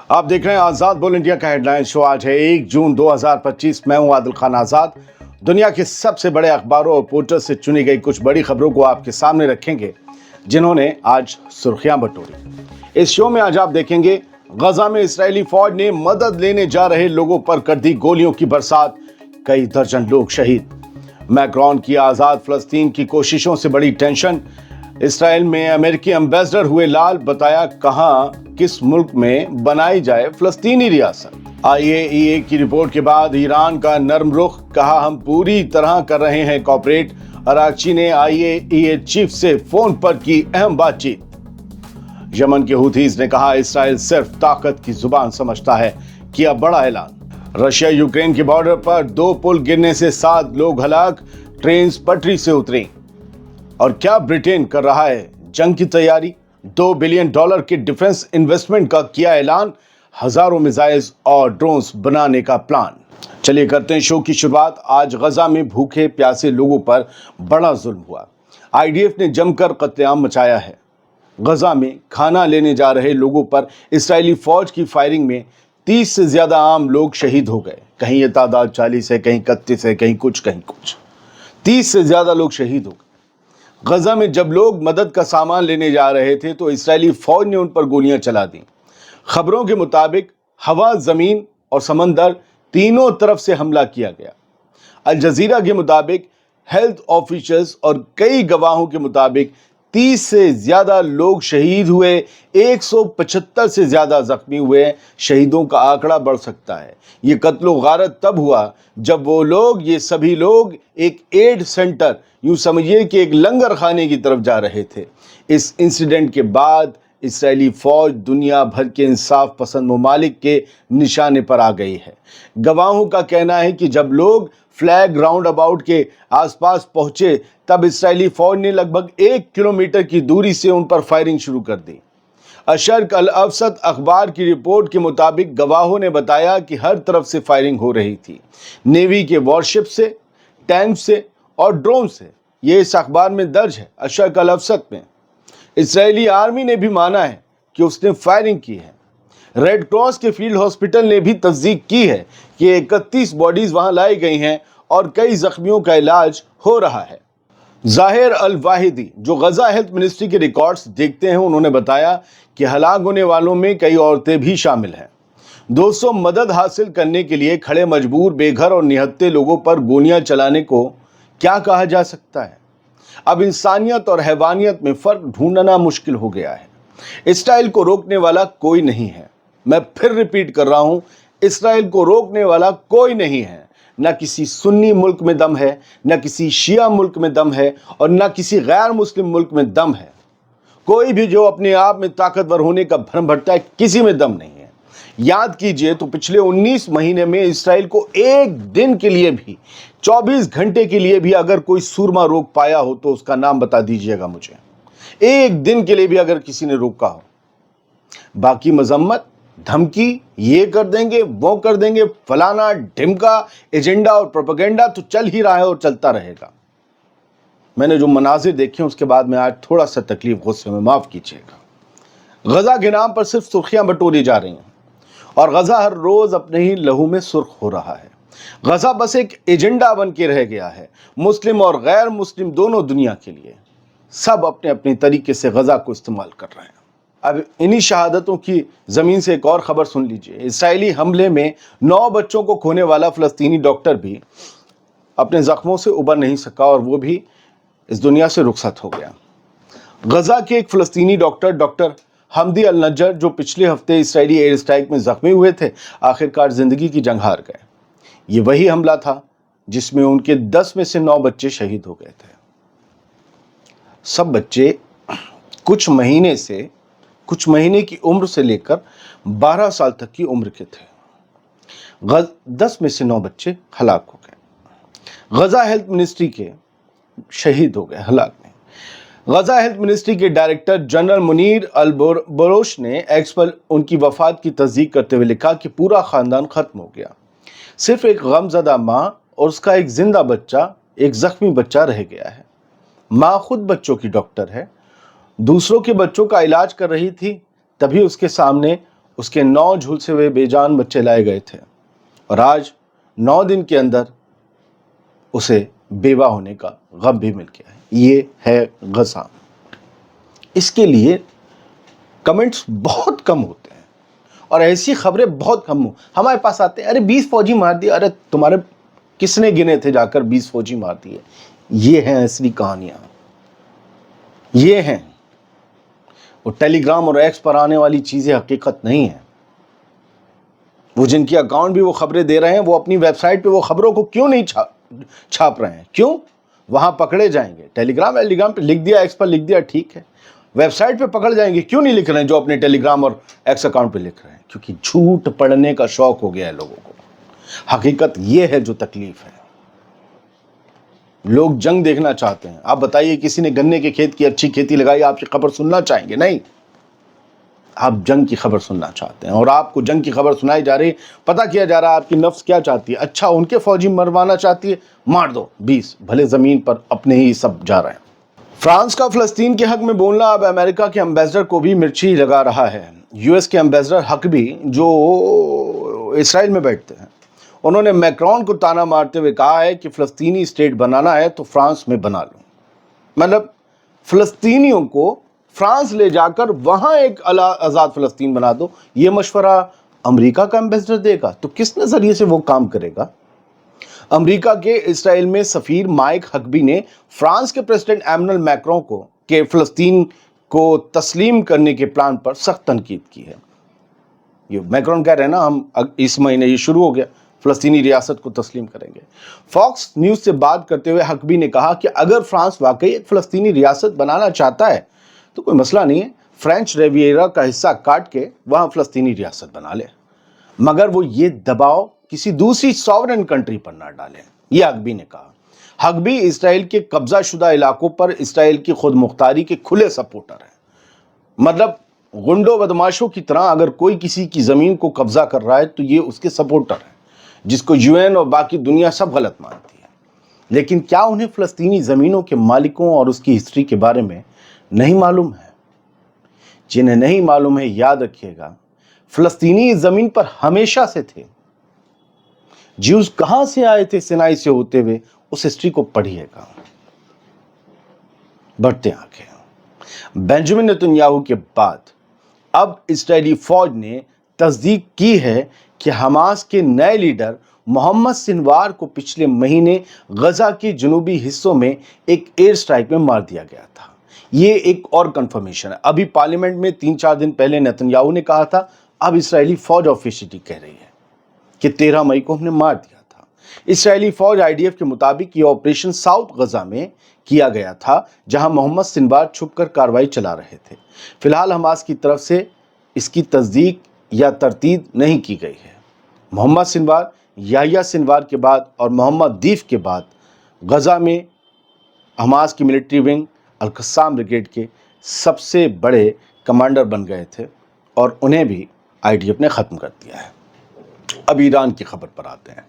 आप देख रहे हैं आजाद बोल इंडिया का हेडलाइन शो। आज है 1 जून 2025। मैं हूं आदिल खान आजाद। दुनिया के सबसे बड़े अखबारों और पोर्टल से चुनी गई कुछ बड़ी खबरों को आपके सामने रखेंगे जिन्होंने आज सुर्खियां बटोरी। इस शो में आज आप देखेंगे गजा में इस्राएली फौज ने मदद लेने जा रहे लोगों पर कर दी गोलियों की बरसात, कई दर्जन लोग शहीद। मैक्रोन की आजाद फलस्तीन की कोशिशों से बड़ी टेंशन, इसराइल में अमेरिकी एम्बेसडर हुए लाल, बताया कहां किस मुल्क में बनाई जाए फलस्तीनी रियासत। आईएईए की रिपोर्ट के बाद ईरान का नर्म रुख, कहा हम पूरी तरह कर रहे हैं कॉपरेट। अरागची ने आईएईए चीफ से फोन पर की अहम बातचीत। यमन के हुथीज ने कहा इसराइल सिर्फ ताकत की जुबान समझता है, किया बड़ा ऐलान। रशिया यूक्रेन के बॉर्डर पर 2 पुल गिरने से 7 लोग हलाक, ट्रेन पटरी से उतरी। और क्या ब्रिटेन कर रहा है जंग की तैयारी, $2 बिलियन के डिफेंस इन्वेस्टमेंट का किया ऐलान, हजारों मिसाइल्स और ड्रोन्स बनाने का प्लान। चलिए करते हैं शो की शुरुआत। आज गजा में भूखे प्यासे लोगों पर बड़ा जुल्म हुआ। आईडीएफ ने जमकर कत्लेआम मचाया है। गजा में खाना लेने जा रहे लोगों पर इस्राएली फौज की फायरिंग में 30 से ज्यादा आम लोग शहीद हो गए। कहीं ये तादाद 40 है, कहीं 31 है, कहीं कुछ 30 से ज्यादा लोग शहीद हो गए। गजा में जब लोग मदद का सामान लेने जा रहे थे तो इस्राएली फौज ने उन पर गोलियां चला दी। खबरों के मुताबिक हवा, जमीन और समंदर तीनों तरफ से हमला किया गया। अल जजीरा के मुताबिक, हेल्थ ऑफिशियल्स और कई गवाहों के मुताबिक 30 से ज्यादा लोग शहीद हुए, 175 से ज्यादा जख्मी हुए। शहीदों का आंकड़ा बढ़ सकता है। ये कत्लो गारत तब हुआ जब ये सभी लोग एक एड सेंटर, यूं समझिए कि एक लंगर खाने की तरफ जा रहे थे। इस इंसिडेंट के बाद इस्राएली फौज दुनिया भर के इंसाफ पसंद ममालिक के निशाने पर आ गई है। गवाहों का कहना है कि जब लोग फ्लैग राउंड अबाउट के आसपास पहुंचे तब इस्राएली फौज ने लगभग 1 किलोमीटर की दूरी से उन पर फायरिंग शुरू कर दी। अशर्क अल अवसत अखबार की रिपोर्ट के मुताबिक गवाहों ने बताया कि हर तरफ से फायरिंग हो रही थी, नेवी के वॉरशिप से, टैंक से और ड्रोन से। ये इस अखबार में दर्ज है। अशर्क अल अवसत में इस्राएली आर्मी ने भी माना है कि उसने फायरिंग की है। रेड क्रॉस के फील्ड हॉस्पिटल ने भी तस्दीक की है कि 31 बॉडीज वहां लाई गई हैं और कई जख्मियों का इलाज हो रहा है। जाहिर अल वाहिदी, जो गजा हेल्थ मिनिस्ट्री के रिकॉर्ड्स देखते हैं, उन्होंने बताया कि हलाक होने वालों में कई औरतें भी शामिल हैं। 200 मदद हासिल करने के लिए खड़े मजबूर, बेघर और निहत्थे लोगों पर गोलियां चलाने को क्या कहा जा सकता है। अब इंसानियत और हैवानियत में फर्क ढूंढना मुश्किल हो गया है। इसराइल को रोकने वाला कोई नहीं है। मैं फिर रिपीट कर रहा हूं, इसराइल को रोकने वाला कोई नहीं है। न किसी सुन्नी मुल्क में दम है, न किसी शिया मुल्क में दम है और न किसी गैर मुस्लिम मुल्क में दम है। कोई भी जो अपने आप में ताकतवर होने का भ्रम भरता है, किसी में दम नहीं है। याद कीजिए तो पिछले 19 महीने में इसराइल को एक दिन के लिए भी, 24 घंटे के लिए भी अगर कोई सूरमा रोक पाया हो तो उसका नाम बता दीजिएगा मुझे। एक दिन के लिए भी अगर किसी ने रोका हो। बाकी मजम्मत, धमकी, ये कर देंगे, वो कर देंगे, फलाना ढिमका एजेंडा और प्रोपेगेंडा तो चल ही रहा है और चलता रहेगा। मैंने जो मनाजिर देखे उसके बाद में आज थोड़ा सा तकलीफ, गुस्से में, माफ कीजिएगा। गजा के नाम पर सिर्फ सुर्खियां बटोरी जा रही हैं और गजा हर रोज अपने ही लहू में सुर्ख हो रहा है। गजा बस एक एजेंडा बन के रह गया है, मुस्लिम और गैर मुस्लिम दोनों दुनिया के लिए। सब अपने अपने तरीके से गजा को इस्तेमाल कर रहे हैं। अब इन्हीं शहादतों की जमीन से एक और खबर सुन लीजिए। इसराइली हमले में 9 बच्चों को खोने वाला फलस्तीनी डॉक्टर भी अपने जख्मों से उबर नहीं सका और वो भी इस दुनिया से रुखसत हो गया। गजा के एक फलस्तीनी डॉक्टर हमदी अल नज्जर, जो पिछले हफ्ते इसराइली एयर स्ट्राइक में जख्मी हुए थे, आखिरकार जिंदगी की जंग हार गए। ये वही हमला था जिसमें उनके 10 में से 9 बच्चे शहीद हो गए थे। सब बच्चे कुछ महीने की उम्र से लेकर 12 साल तक की उम्र के थे। 10 में से 9 बच्चे हलाक हो गए। गजा हेल्थ मिनिस्ट्री के शहीद हो गए, हलाक नहीं। गजा हेल्थ मिनिस्ट्री के डायरेक्टर जनरल मुनीर अल बरोश ने एक्स पर उनकी वफात की तस्दीक करते हुए लिखा कि पूरा खानदान खत्म हो गया। सिर्फ एक गमजदा माँ और उसका एक जिंदा बच्चा, एक जख्मी बच्चा रह गया है। माँ खुद बच्चों की डॉक्टर है, दूसरों के बच्चों का इलाज कर रही थी, तभी उसके सामने اس کے 9 جھلسے ہوئے بے جان بچے لائے گئے تھے اور آج 9 دن کے اندر اسے بیوہ ہونے کا غم بھی مل گیا ہے۔ یہ ہے غزہ۔ اس کے لیے کمنٹس بہت کم ہوتے ہیں اور ایسی خبریں بہت کم ہمارے پاس آتے ہیں، ارے 20 فوجی مار دیے، ارے تمہارے کس نے گنے تھے جا کر 20 فوجی مار دیے؟ یہ ہیں اصلی کہانیاں، یہ ہیں وہ ٹیلی گرام اور ایکس پر آنے والی چیزیں حقیقت نہیں ہیں۔ وہ جن کی اکاؤنٹ بھی وہ خبریں دے رہے ہیں، وہ اپنی ویب سائٹ پہ وہ خبروں کو کیوں نہیں چھاپ رہے ہیں؟ کیوں؟ وہاں پکڑے جائیں گے۔ ٹیلی گرام پہ لکھ دیا، ایکس پر لکھ دیا، ٹھیک ہے، ویب سائٹ پہ پکڑ جائیں گے، کیوں نہیں لکھ رہے ہیں جو اپنے ٹیلی گرام اور ایکس اکاؤنٹ پہ لکھ رہے ہیں؟ کیونکہ جھوٹ پڑھنے کا شوق ہو گیا ہے لوگوں کو۔ حقیقت یہ ہے جو تکلیف ہے۔ لوگ جنگ دیکھنا چاہتے ہیں۔ آپ بتائیے کسی نے گنے کے کھیت کی اچھی کھیتی لگائی، آپ کی خبر سننا چاہیں گے؟ نہیں، آپ جنگ کی خبر سننا چاہتے ہیں اور آپ کو جنگ کی خبر سنائی جا رہی، پتہ کیا جا رہا ہے آپ کی نفس کیا چاہتی ہے۔ اچھا ان کے فوجی مروانا چاہتی ہے، مار دو 20، بھلے زمین پر اپنے ہی سب جا رہے ہیں۔ فرانس کا فلسطین کے حق میں بولنا اب امریکہ کے امبیسڈر کو بھی مرچی لگا رہا ہے۔ یو ایس کے امبیسڈر حقبی جو اسرائیل میں بیٹھتے ہیں، انہوں نے میکرون کو تانا مارتے ہوئے کہا ہے کہ فلسطینی اسٹیٹ بنانا ہے تو فرانس میں بنا لو۔ مطلب فلسطینیوں کو فرانس لے جا کر وہاں ایک آزاد فلسطین بنا دو۔ یہ مشورہ امریکہ کا امبیسڈر دے گا تو کس نظریے سے وہ کام کرے گا؟ امریکہ کے اسرائیل میں سفیر مائک حقبی نے فرانس کے پریزیڈنٹ ایمنول میکرون کو کہ فلسطین کو تسلیم کرنے کے پلان پر سخت تنقید کی ہے۔ یہ میکرون کہہ رہے ہیں نا، ہم اس مہینے یہ شروع ہو گیا، فلسطینی ریاست کو تسلیم کریں گے۔ فاکس نیوز سے بات کرتے ہوئے حقبی نے کہا کہ اگر فرانس واقعی ایک فلسطینی ریاست بنانا چاہتا ہے تو کوئی مسئلہ نہیں ہے، فرینچ ریویرا کا حصہ کاٹ کے وہاں فلسطینی ریاست بنا لے، مگر وہ یہ دباؤ کسی دوسری ساورن کنٹری پر نہ ڈالیں، یہ حقبی نے کہا۔ حقبی اسرائیل کے قبضہ شدہ علاقوں پر اسرائیل کی خود مختاری کے کھلے سپورٹر ہیں۔ مطلب غنڈوں بدماشوں کی طرح اگر کوئی کسی کی زمین کو قبضہ کر رہا ہے تو یہ اس کے سپورٹر ہیں، جس کو یو این اور باقی دنیا سب غلط مانتی ہے۔ لیکن کیا انہیں فلسطینی زمینوں کے مالکوں اور اس کی ہسٹری کے بارے میں نہیں معلوم ہے؟ جنہیں نہیں معلوم ہے یاد رکھیے گا، فلسطینی زمین پر ہمیشہ سے تھے۔ جیوز کہاں سے آئے تھے سینائی سے ہوتے ہوئے، اس ہسٹری کو پڑھیے گا۔ بڑھتے آگے، بنجامن نیتن یاہو کے بعد اب اسرائیلی فوج نے تصدیق کی ہے کہ حماس کے نئے لیڈر محمد سنوار کو پچھلے مہینے غزہ کے جنوبی حصوں میں ایک ایئر سٹرائک میں مار دیا گیا تھا۔ یہ ایک اور کنفرمیشن ہے۔ ابھی پارلیمنٹ میں 3-4 دن پہلے نیتن یاہو نے کہا تھا، اب اسرائیلی فوج آفیشلی کہہ رہی ہے کہ 13 مئی کو ہم نے مار دیا تھا۔ اسرائیلی فوج IDF کے مطابق یہ آپریشن ساؤتھ غزہ میں کیا گیا تھا، جہاں محمد سنوار چھپ کر کارروائی چلا رہے تھے۔ فی الحال حماس کی طرف سے اس کی تصدیق یا تردید نہیں کی گئی ہے۔ محمد سنوار، یحییٰ سنوار کے بعد اور محمد دیف کے بعد غزہ میں حماس کی ملٹری ونگ القسام بریگیڈ کے سب سے بڑے کمانڈر بن گئے تھے اور انہیں بھی IDF نے ختم کر دیا ہے۔ اب ایران کی خبر پر آتے ہیں۔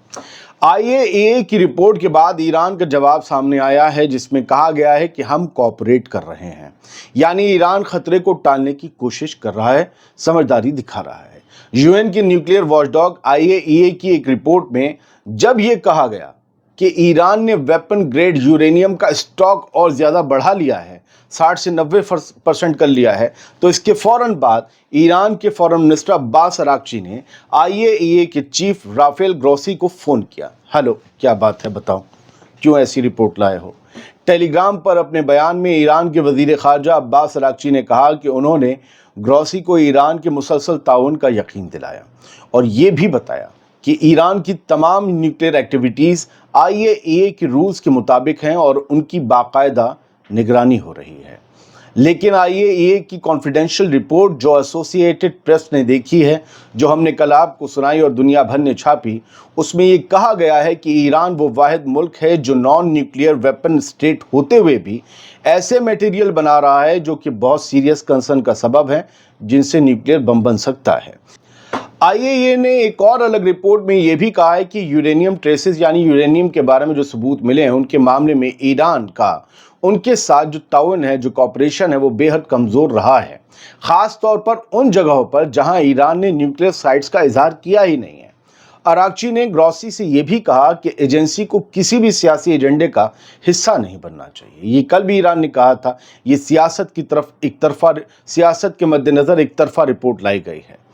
IAEA کی رپورٹ کے بعد ایران کا جواب سامنے آیا ہے، جس میں کہا گیا ہے کہ ہم کوآپریٹ کر رہے ہیں، یعنی ایران خطرے کو ٹالنے کی کوشش کر رہا ہے، سمجھداری دکھا رہا ہے۔ UN کی نیوکلیئر واچ ڈاگ IAEA کی ایک رپورٹ میں جب یہ کہا گیا کہ ایران نے ویپن گریڈ یورینیم کا اسٹاک اور زیادہ بڑھا لیا ہے، 60 سے 90% کر لیا ہے، تو اس کے فوراً بعد ایران کے فورن منسٹر عباس اراغچی نے IAEA کے چیف رافیل گروسی کو فون کیا۔ ہلو، کیا بات ہے، بتاؤ کیوں ایسی رپورٹ لائے ہو؟ ٹیلی گرام پر اپنے بیان میں ایران کے وزیر خارجہ عباس اراغچی نے کہا کہ انہوں نے گروسی کو ایران کے مسلسل تعاون کا یقین دلایا اور یہ بھی بتایا کہ ایران کی تمام نیوکلیئر ایکٹیویٹیز IAEA کے رولز کے مطابق ہیں اور ان کی باقاعدہ نگرانی ہو رہی ہے۔ لیکن IAEA کی کانفیڈینشیل رپورٹ جو ایسوسی ایٹڈ پریس نے دیکھی ہے، جو ہم نے کل آپ کو سنائی اور دنیا بھر نے چھاپی، اس میں یہ کہا گیا ہے کہ ایران وہ واحد ملک ہے جو نان نیوکلیئر ویپن اسٹیٹ ہوتے ہوئے بھی ایسے میٹیریل بنا رہا ہے جو کہ بہت سیریس کنسرن کا سبب ہے، جن سے نیوکلیئر بم بن سکتا ہے۔ आईएईए ने एक और अलग रिपोर्ट में यह भी कहा है कि यूरेनियम ट्रेसेस यानी यूरेनियम के बारे में जो सबूत मिले हैं उनके मामले में ईरान का उनके साथ जो ताउन है, जो कॉपरेशन है, वो बेहद कमजोर रहा है, खास तौर पर उन जगहों पर जहां ईरान ने न्यूक्लियर साइट्स का इजहार किया ही नहीं है। अरागची ने ग्रॉसी से यह भी कहा कि एजेंसी को किसी भी सियासी एजेंडे का हिस्सा नहीं बनना चाहिए। ये कल भी ईरान ने कहा था। ये सियासत की तरफ एक तरफा, सियासत के मद्देनजर एक तरफा रिपोर्ट लाई गई है।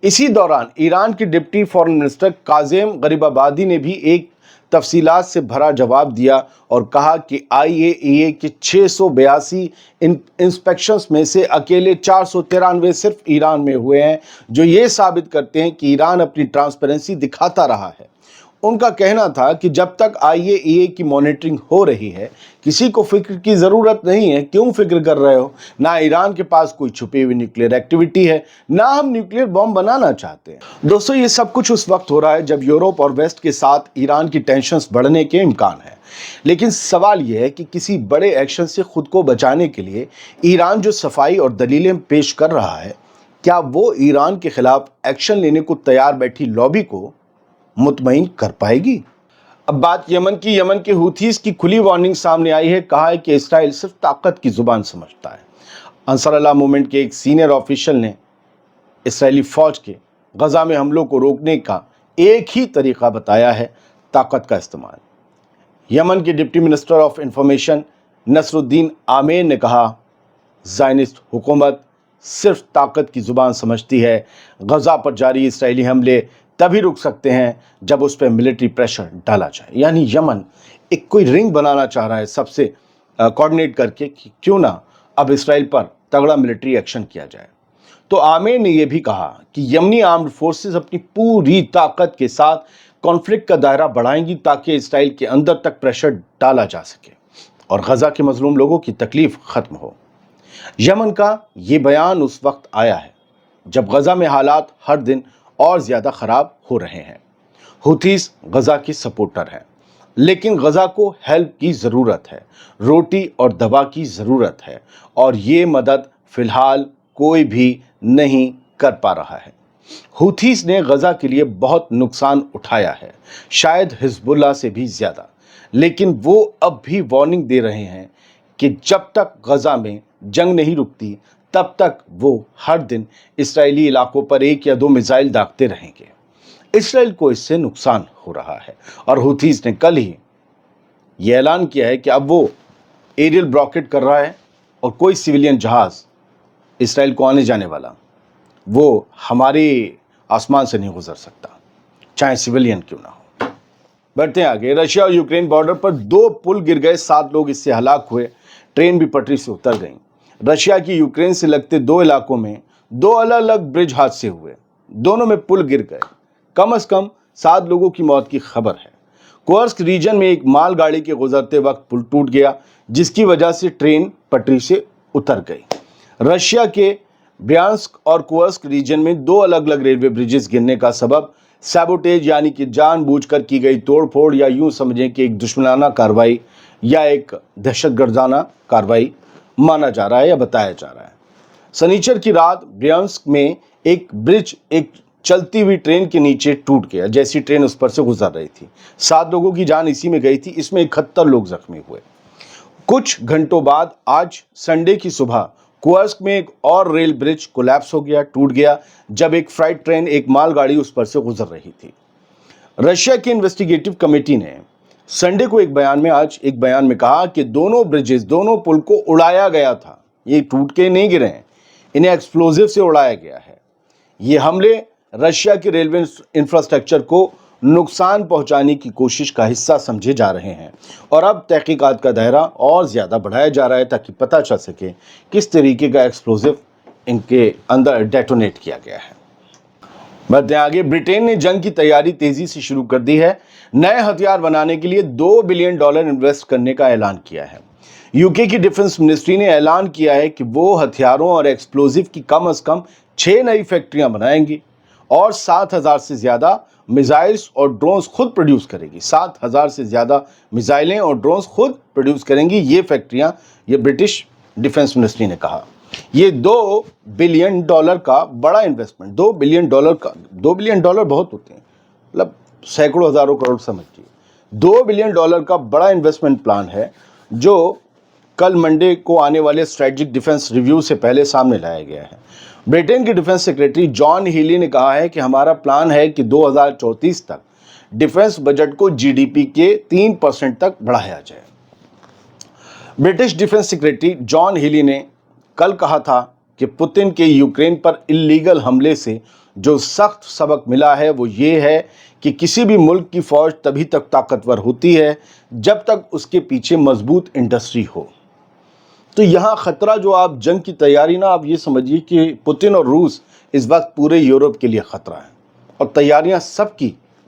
इसी दौरान ईरान के deputy foreign minister Kazem Gharibabadi ने भी एक तफसीलात से भरा जवाब दिया और कहा कि आईएईए के 682 इंस्पेक्शंस में से अकेले 493 सिर्फ ईरान में हुए हैं, जो ये साबित करते हैं कि ईरान अपनी ट्रांसपेरेंसी दिखाता रहा है। उनका कहना था कि जब तक आईएईए की मॉनिटरिंग हो रही है, किसी को फिक्र की ज़रूरत नहीं है। क्यों फिक्र कर रहे हो? ना ईरान के पास कोई छुपी हुई न्यूक्लियर एक्टिविटी है, ना हम न्यूक्लियर बॉम्ब बनाना चाहते हैं। दोस्तों, ये सब कुछ उस वक्त हो रहा है जब यूरोप और वेस्ट के साथ ईरान की टेंशन्स बढ़ने के इम्कान है। लेकिन सवाल यह है कि किसी बड़े एक्शन से खुद को बचाने के लिए ईरान जो सफाई और दलीलें पेश कर रहा है, क्या वो ईरान के खिलाफ एक्शन लेने को तैयार बैठी लॉबी को मुतमईन कर पाएगी? अब बात यमन की। यमन के हुथीस की खुली वार्निंग सामने आई है। कहा है कि इसराइल सिर्फ ताकत की जुबान समझता है। अंसार अल्लाह मूवमेंट के एक सीनियर ऑफिशियल ने इसराइली फौज के गजा में हमलों को रोकने का एक ही तरीका बताया है, ताकत का इस्तेमाल। यमन के deputy minister of information Nasruddin Amer ने कहा, ज़ायनिस्ट हुकूमत सिर्फ ताकत की जुबान समझती है। गजा पर जारी इसराइली हमले तभी रुक सकते हैं जब उस पर मिलिट्री प्रेशर डाला जाए। यानी यमन एक कोई रिंग बनाना चाह रहा है सबसे कोऑर्डिनेट करके कि क्यों ना अब इसराइल पर तगड़ा मिलिट्री एक्शन किया जाए। तो आमिर ने यह भी कहा कि यमनी आर्म्ड फोर्सेस अपनी पूरी ताकत के साथ कॉन्फ्लिक्ट का दायरा बढ़ाएंगी ताकि इसराइल के अंदर तक प्रेशर डाला जा सके और गजा के मजलूम लोगों की तकलीफ खत्म हो। यमन का ये बयान उस वक्त आया है जब गजा में हालात हर दिन और ज़्यादा ख़राब हो रहे हैं। हुथीस गजा की सपोर्टर हैं, लेकिन गजा को हेल्प की ज़रूरत है, रोटी और दवा की ज़रूरत है, और ये मदद फ़िलहाल कोई भी नहीं कर पा रहा है। हुथीस ने गजा के लिए बहुत नुकसान उठाया है, शायद हिजबुल्लाह से भी ज़्यादा, लेकिन वो अब भी वार्निंग दे रहे हैं कि जब तक गजा में जंग नहीं रुकती तब तक वो हर दिन इसराइली इलाकों पर 1 या 2 मिसाइल दागते रहेंगे। इसराइल को इससे नुकसान हो रहा है और हुथीस ने कल ही ये ऐलान किया है कि अब वो एरियल ब्लॉकेट कर रहा है और कोई सिविलियन जहाज़ इसराइल को आने जाने वाला वो हमारे आसमान से नहीं गुजर सकता, चाहे सिविलियन क्यों ना हो। बढ़ते हैं आगे। रशिया और यूक्रेन बॉर्डर पर 2 पुल गिर गए, 7 लोग इससे हलाक हुए, ट्रेन भी पटरी से उतर गई। रशिया की यूक्रेन से लगते 2 इलाकों में 2 अलग अलग ब्रिज हादसे हुए, दोनों में पुल गिर गए। कम से कम 7 लोगों की मौत की खबर है। कुर्स्क रीजन में एक मालगाड़ी के गुजरते वक्त पुल टूट गया, जिसकी वजह से ट्रेन पटरी से उतर गई। रशिया के ब्यांस्क और कुर्स्क रीजन में 2 अलग अलग रेलवे ब्रिजेस गिरने का सबब सैबोटेज यानी कि जानबूझकर की गई तोड़फोड़, या यूं समझें कि एक दुश्मनाना कार्रवाई या एक दहशतगर्दाना कार्रवाई माना जा रहा है या बताया जा रहा है। शनिचर की रात ब्यांस्क में एक ब्रिज एक चलती हुई ट्रेन के नीचे टूट गया, जैसी ट्रेन उस पर से गुजर रही थी। 7 लोगों की जान इसी में गई थी, इसमें 71 लोग जख्मी हुए। कुछ घंटों बाद आज संडे की सुबह कुर्स्क में एक और रेल ब्रिज कोलैप्स हो गया, टूट गया, जब एक फ्राइट ट्रेन एक मालगाड़ी उस पर से गुजर रही थी। रशिया की इन्वेस्टिगेटिव कमेटी ने संडे को एक बयान में कहा कि दोनों ब्रिजेस, दोनों पुल को उड़ाया गया था। ये टूट के नहीं गिरे हैं, इन्हें एक्सप्लोजिव से उड़ाया गया है। ये हमले रशिया के रेलवे इंफ्रास्ट्रक्चर को नुकसान पहुंचाने की कोशिश का हिस्सा समझे जा रहे हैं और अब तहकीकात का दायरा और ज़्यादा बढ़ाया जा रहा है ताकि पता चल सके किस तरीके का एक्सप्लोजिव इनके अंदर डेटोनेट किया गया है। बढ़ते आगे। ब्रिटेन ने जंग की तैयारी तेजी से शुरू कर दी है। नए हथियार बनाने के लिए $2 बिलियन इन्वेस्ट करने का ऐलान किया है। यूके की डिफेंस मिनिस्ट्री ने ऐलान किया है कि वो हथियारों और एक्सप्लोजिव की कम से कम 6 नई फैक्ट्रियां बनाएंगी और 7,000 से ज़्यादा मिसाइल्स और ड्रोन्स खुद प्रोड्यूस करेगी। 7,000 से ज़्यादा मिसाइलें और ड्रोन्स खुद प्रोड्यूस करेंगी ये फैक्ट्रियां, ये ब्रिटिश डिफेंस मिनिस्ट्री ने कहा। یہ $2 बिलियन کا बड़ा इन्वेस्टमेंट, $2 बिलियन का, $2 बिलियन बहुत होते हैं, मतलब सैकड़ों हजारों करोड़ समझिए। $2 बिलियन का बड़ा इन्वेस्टमेंट प्लान है जो कल मंडे को आने वाले स्ट्रेटेजिक डिफेंस रिव्यू से पहले सामने लाया गया है। ब्रिटेन के डिफेंस सेक्रेटरी जॉन हीली ने कहा है कि हमारा प्लान है कि 2034 तक डिफेंस बजट को जीडीपी के 3% तक बढ़ाया जाए। British defence secretary John Healy ने कल कहा था कि पुतिन के यूक्रेन पर इल्लीगल हमले से जो सख्त सबक मिला है वो ये है कि किसी भी मुल्क की फौज तभी तक ताकतवर होती है जब तक उसके पीछे मजबूत इंडस्ट्री हो। तो यहाँ खतरा जो आप जंग की तैयारी ना, आप ये समझिए कि पुतिन और रूस इस वक्त पूरे यूरोप के लिए खतरा है, और तैयारियां सबकी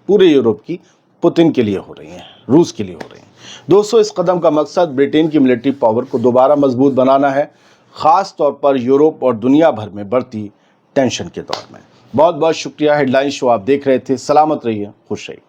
पूरे यूरोप की पुतिन के लिए हो रही हैं, रूस के लिए हो रही हैं। दोस्तों, इस कदम का मकसद ब्रिटेन की मिलिट्री पावर को दोबारा मजबूत बनाना है, ख़ास तौर पर यूरोप और दुनिया भर में बढ़ती टेंशन के दौर में। बहुत बहुत शुक्रिया। हेडलाइन शो आप देख रहे थे। सलामत रहिए, खुश रहिए।